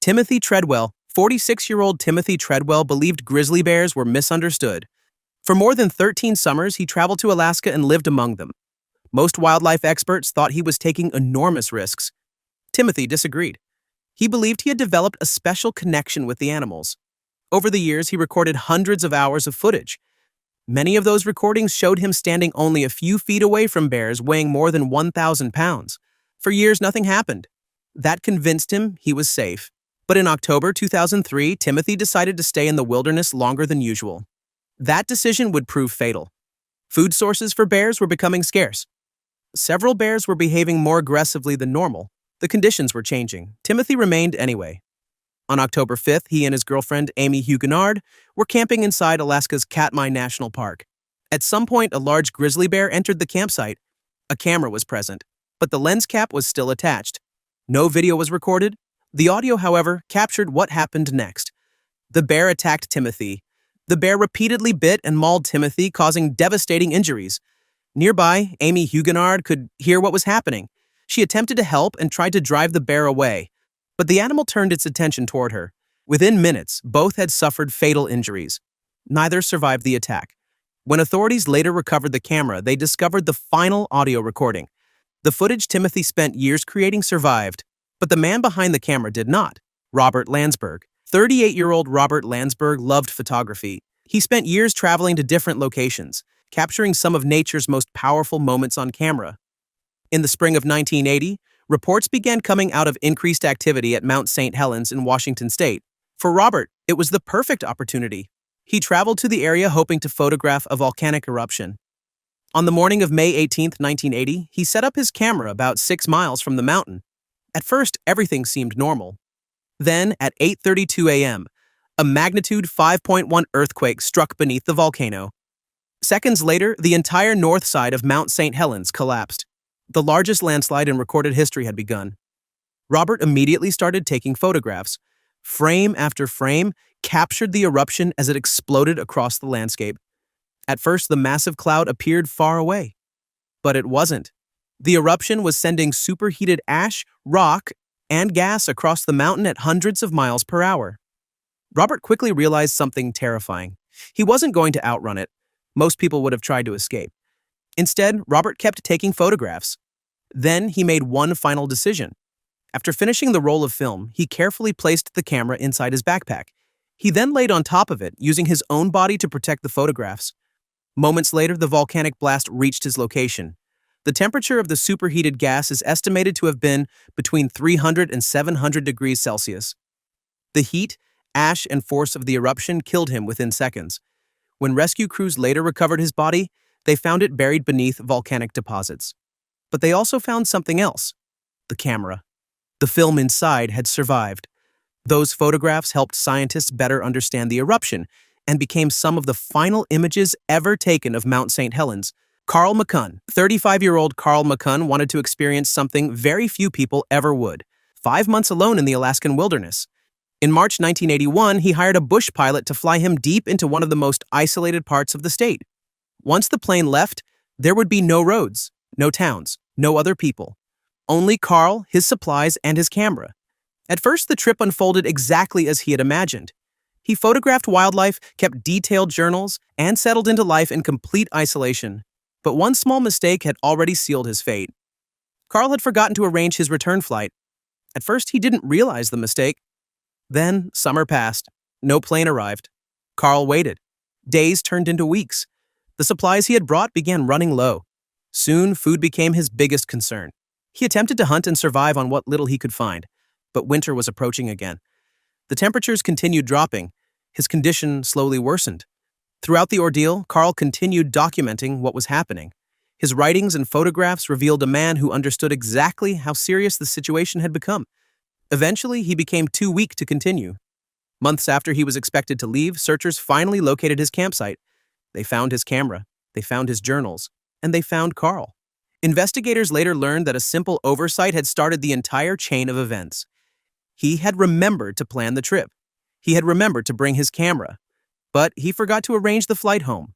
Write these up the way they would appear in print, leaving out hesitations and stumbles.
Timothy Treadwell, 46-year-old Timothy Treadwell believed grizzly bears were misunderstood. For more than 13 summers, he traveled to Alaska and lived among them. Most wildlife experts thought he was taking enormous risks. Timothy disagreed. He believed he had developed a special connection with the animals. Over the years, he recorded hundreds of hours of footage. Many of those recordings showed him standing only a few feet away from bears weighing more than 1,000 pounds. For years, nothing happened. That convinced him he was safe. But in October 2003, Timothy decided to stay in the wilderness longer than usual. That decision would prove fatal. Food sources for bears were becoming scarce. Several bears were behaving more aggressively than normal. The conditions were changing. Timothy remained anyway. On October 5th, he and his girlfriend, Amy Huguenard, were camping inside Alaska's Katmai National Park. At some point, a large grizzly bear entered the campsite. A camera was present, but the lens cap was still attached. No video was recorded. The audio, however, captured what happened next. The bear attacked Timothy. The bear repeatedly bit and mauled Timothy, causing devastating injuries. Nearby, Amy Huguenard could hear what was happening. She attempted to help and tried to drive the bear away, but the animal turned its attention toward her. Within minutes, both had suffered fatal injuries. Neither survived the attack. When authorities later recovered the camera, they discovered the final audio recording. The footage Timothy spent years creating survived, but the man behind the camera did not. Robert Landsburg. 38-year-old Robert Landsburg loved photography. He spent years traveling to different locations, capturing some of nature's most powerful moments on camera. In the spring of 1980, reports began coming out of increased activity at Mount St. Helens in Washington state. For Robert, it was the perfect opportunity. He traveled to the area hoping to photograph a volcanic eruption. On the morning of May 18, 1980, he set up his camera about 6 miles from the mountain. At first, everything seemed normal. Then, at 8:32 a.m., a magnitude 5.1 earthquake struck beneath the volcano. Seconds later, the entire north side of Mount St. Helens collapsed. The largest landslide in recorded history had begun. Robert immediately started taking photographs. Frame after frame captured the eruption as it exploded across the landscape. At first, the massive cloud appeared far away. But it wasn't. The eruption was sending superheated ash, rock, and gas across the mountain at hundreds of miles per hour. Robert quickly realized something terrifying. He wasn't going to outrun it. Most people would have tried to escape. Instead, Robert kept taking photographs. Then he made one final decision. After finishing the roll of film, he carefully placed the camera inside his backpack. He then laid on top of it, using his own body to protect the photographs. Moments later, the volcanic blast reached his location. The temperature of the superheated gas is estimated to have been between 300 and 700 degrees Celsius. The heat, ash, and force of the eruption killed him within seconds. When rescue crews later recovered his body, they found it buried beneath volcanic deposits. But they also found something else: the camera. The film inside had survived. Those photographs helped scientists better understand the eruption and became some of the final images ever taken of Mount St. Helens. Karl McCunn. 35-year-old Karl McCunn wanted to experience something very few people ever would: 5 months alone in the Alaskan wilderness. In March 1981, he hired a bush pilot to fly him deep into one of the most isolated parts of the state. Once the plane left, there would be no roads, no towns, no other people. Only Karl, his supplies, and his camera. At first, the trip unfolded exactly as he had imagined. He photographed wildlife, kept detailed journals, and settled into life in complete isolation. But one small mistake had already sealed his fate. Karl had forgotten to arrange his return flight. At first, he didn't realize the mistake. Then, summer passed. No plane arrived. Karl waited. Days turned into weeks. The supplies he had brought began running low. Soon, food became his biggest concern. He attempted to hunt and survive on what little he could find, but winter was approaching again. The temperatures continued dropping. His condition slowly worsened. Throughout the ordeal, Karl continued documenting what was happening. His writings and photographs revealed a man who understood exactly how serious the situation had become. Eventually, he became too weak to continue. Months after he was expected to leave, searchers finally located his campsite. They found his camera, they found his journals, and they found Karl. Investigators later learned that a simple oversight had started the entire chain of events. He had remembered to plan the trip. He had remembered to bring his camera, but he forgot to arrange the flight home.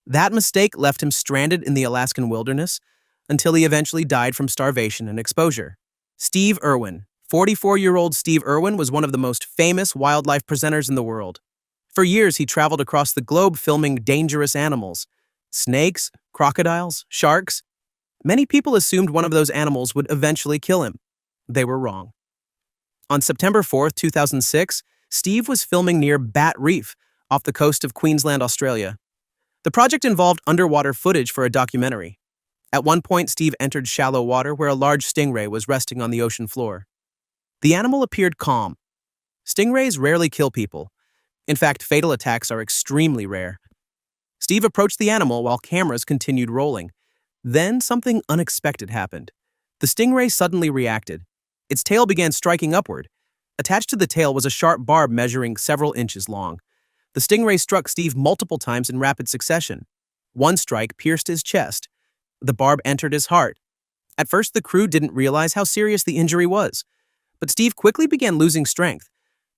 That mistake left him stranded in the Alaskan wilderness until he eventually died from starvation and exposure. Irwin, 44-year-old Steve Irwin was one of the most famous wildlife presenters in the world. For years, he traveled across the globe filming dangerous animals. Snakes, crocodiles, sharks. Many people assumed one of those animals would eventually kill him. They were wrong. On September 4th, 2006, Steve was filming near Bat Reef, off the coast of Queensland, Australia. The project involved underwater footage for a documentary. At one point, Steve entered shallow water where a large stingray was resting on the ocean floor. The animal appeared calm. Stingrays rarely kill people. In fact, fatal attacks are extremely rare. Steve approached the animal while cameras continued rolling. Then something unexpected happened. The stingray suddenly reacted. Its tail began striking upward. Attached to the tail was a sharp barb measuring several inches long. The stingray struck Steve multiple times in rapid succession. One strike pierced his chest. The barb entered his heart. At first, the crew didn't realize how serious the injury was. But Steve quickly began losing strength.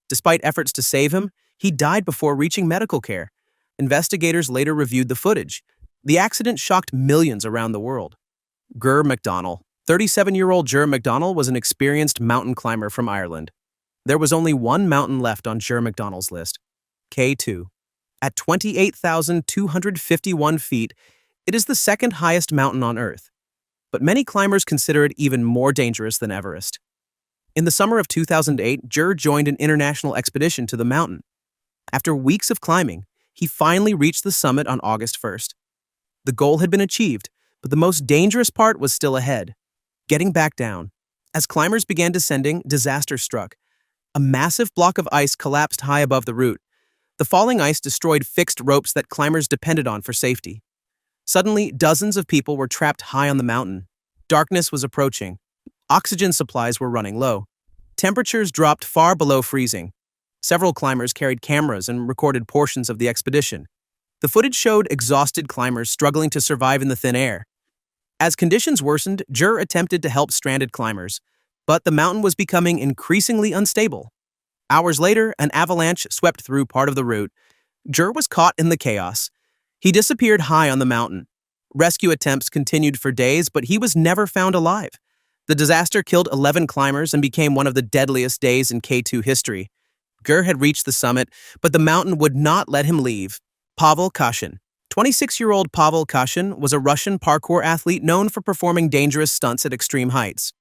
Despite efforts to save him, he died before reaching medical care. Investigators later reviewed the footage. The accident shocked millions around the world. McDonnell. 37-year-old McDonnell was an experienced mountain climber from Ireland. There was only one mountain left on McDonnell's list, K2. At 28,251 feet, it is the second highest mountain on Earth. But many climbers consider it even more dangerous than Everest. In the summer of 2008, joined an international expedition to the mountain. After weeks of climbing, he finally reached the summit on August 1st. The goal had been achieved, but the most dangerous part was still ahead. Getting back down. As climbers began descending, disaster struck. A massive block of ice collapsed high above the route. The falling ice destroyed fixed ropes that climbers depended on for safety. Suddenly, dozens of people were trapped high on the mountain. Darkness was approaching. Oxygen supplies were running low. Temperatures dropped far below freezing. Several climbers carried cameras and recorded portions of the expedition. The footage showed exhausted climbers struggling to survive in the thin air. As conditions worsened, attempted to help stranded climbers, but the mountain was becoming increasingly unstable. Hours later, an avalanche swept through part of the route. Was caught in the chaos. He disappeared high on the mountain. Rescue attempts continued for days, but he was never found alive. The disaster killed 11 climbers and became one of the deadliest days in K2 history. Had reached the summit, but the mountain would not let him leave. Pavel Kashin. 26-year-old Pavel Kashin was a Russian parkour athlete known for performing dangerous stunts at extreme heights.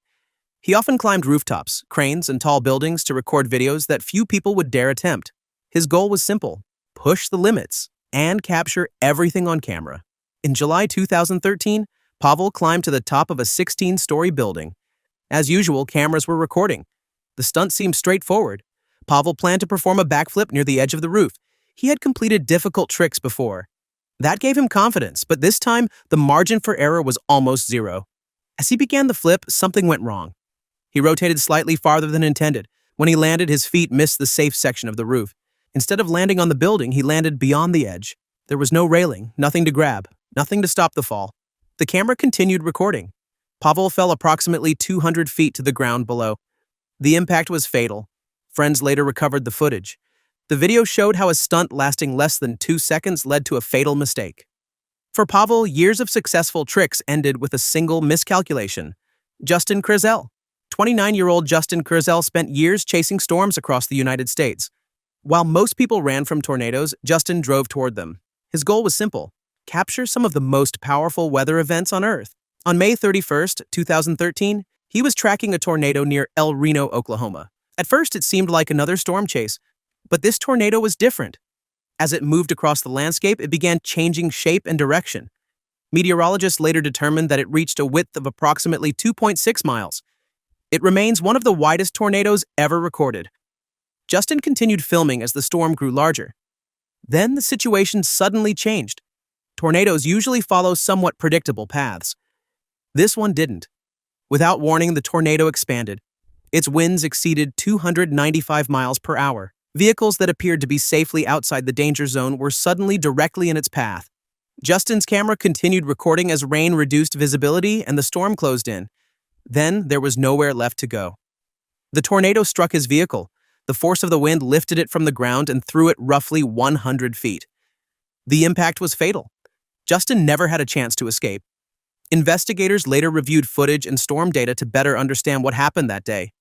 He often climbed rooftops, cranes, and tall buildings to record videos that few people would dare attempt. His goal was simple: push the limits and capture everything on camera. In July 2013, Pavel climbed to the top of a 16-story building. As usual, cameras were recording. The stunt seemed straightforward. Pavel planned to perform a backflip near the edge of the roof. He had completed difficult tricks before. That gave him confidence, but this time, the margin for error was almost zero. As he began the flip, something went wrong. He rotated slightly farther than intended. When he landed, his feet missed the safe section of the roof. Instead of landing on the building, he landed beyond the edge. There was no railing, nothing to grab, nothing to stop the fall. The camera continued recording. Pavel fell approximately 200 feet to the ground below. The impact was fatal. Friends later recovered the footage. The video showed how a stunt lasting less than 2 seconds led to a fatal mistake. For Pavel, years of successful tricks ended with a single miscalculation. Krzel. 29-year-old Krzel spent years chasing storms across the United States. While most people ran from tornadoes, Justin drove toward them. His goal was simple: capture some of the most powerful weather events on Earth. On May 31st, 2013, he was tracking a tornado near El Reno, Oklahoma. At first, it seemed like another storm chase, but this tornado was different. As it moved across the landscape, it began changing shape and direction. Meteorologists later determined that it reached a width of approximately 2.6 miles. It remains one of the widest tornadoes ever recorded. Justin continued filming as the storm grew larger. Then the situation suddenly changed. Tornadoes usually follow somewhat predictable paths. This one didn't. Without warning, the tornado expanded. Its winds exceeded 295 miles per hour. Vehicles that appeared to be safely outside the danger zone were suddenly directly in its path. Justin's camera continued recording as rain reduced visibility and the storm closed in. Then there was nowhere left to go. The tornado struck his vehicle. The force of the wind lifted it from the ground and threw it roughly 100 feet. The impact was fatal. Justin never had a chance to escape. Investigators later reviewed footage and storm data to better understand what happened that day.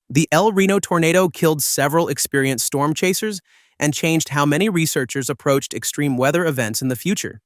The El Reno tornado killed several experienced storm chasers and changed how many researchers approached extreme weather events in the future.